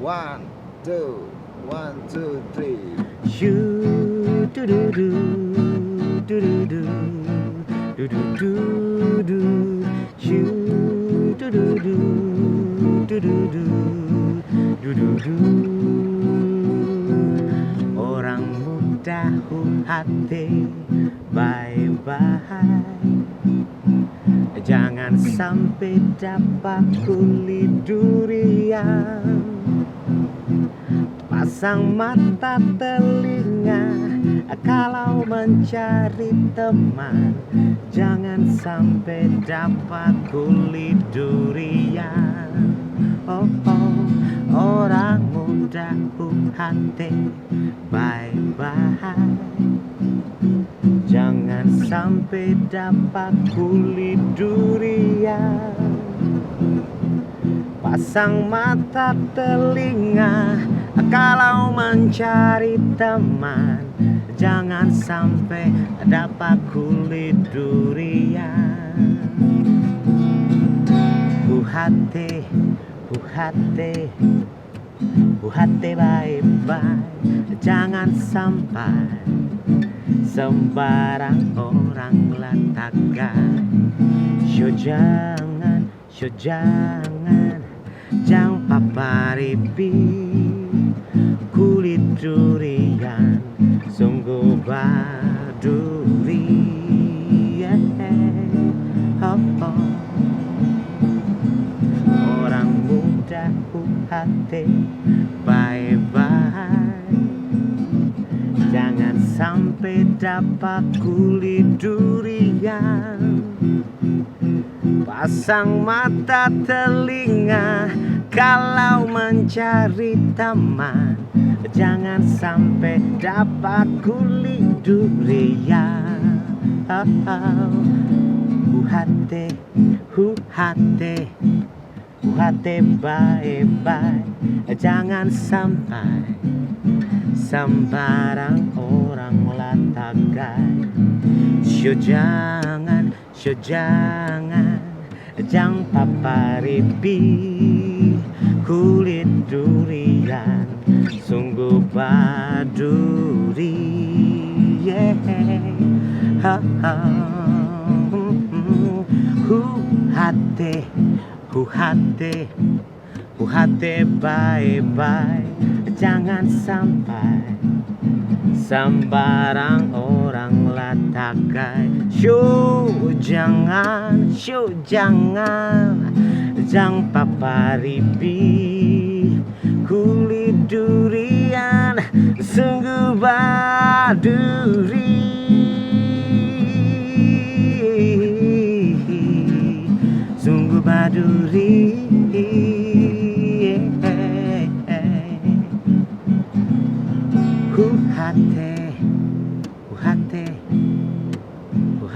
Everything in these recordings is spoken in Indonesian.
One, two, one, two, three. Shoo do do do do do do do do do do. Shoo do do do do do do do do do. Orang muda hati bye-bye. Jangan sampai dapat kulit durian. Pasang mata telinga kalau mencari teman. Jangan sampai dapat kulit durian. Oh, oh, orang muda hati bye-bye. Jangan sampai dapat kulit durian. Pasang mata telinga kalau mencari teman. Jangan sampai dapat kulit durian. Hati bye-bye. Jangan sampai sembarang orang latakan. Jangan jangan paparipi. Kulit durian sungguh baduri. Oh, oh. Orang muda hati bye-bye. Jangan sampai dapat kulit durian. Pasang mata telinga kalau mencari teman. Jangan sampai dapat kulit durian. Oh, oh. Hati bye-bye. Jangan sampai sembarang orang latakan. Jangan jangan paparipi. Kulit durian sungguh baduri. Hati bye-bye. Jangan sampai sembarang orang latakai. Jangan jangan paparipi. Kulit durian sungguh baduri. Sungguh baduri.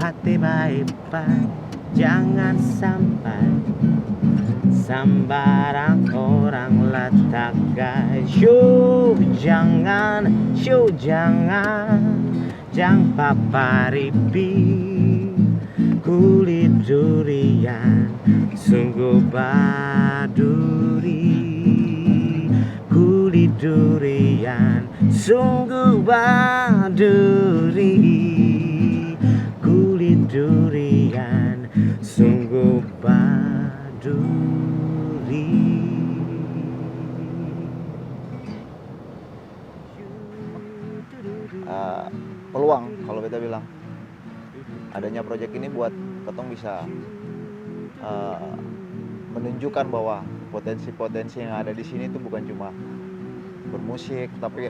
Hati bye-bye. Jangan sampai sembarang orang latakai. Jangan jangan paparipi. Kulit durian sungguh baduri. Kulit durian sungguh baduri. Kulit durian sungguh baduri. Peluang kalau kita bilang adanya proyek ini buat ketong bisa menunjukkan bahwa potensi-potensi yang ada di sini itu bukan cuma bermusik, tapi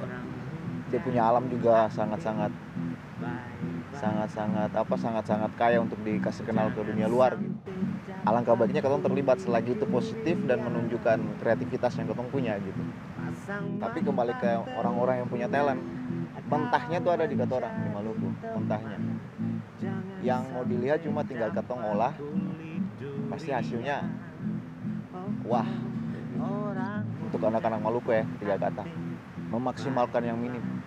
dia punya alam juga sangat-sangat kaya untuk dikasih kenal ke dunia luar gitu. Alangkah baiknya ketong terlibat selagi itu positif dan menunjukkan kreativitas yang ketong punya gitu. Tapi kembali ke orang-orang yang punya talent, mentahnya tuh ada di kata orang di Maluku, mentahnya. Yang mau dilihat cuma tinggal ketong olah, pasti hasilnya wah. Untuk anak-anak Maluku ya, 3 kata: memaksimalkan yang minim.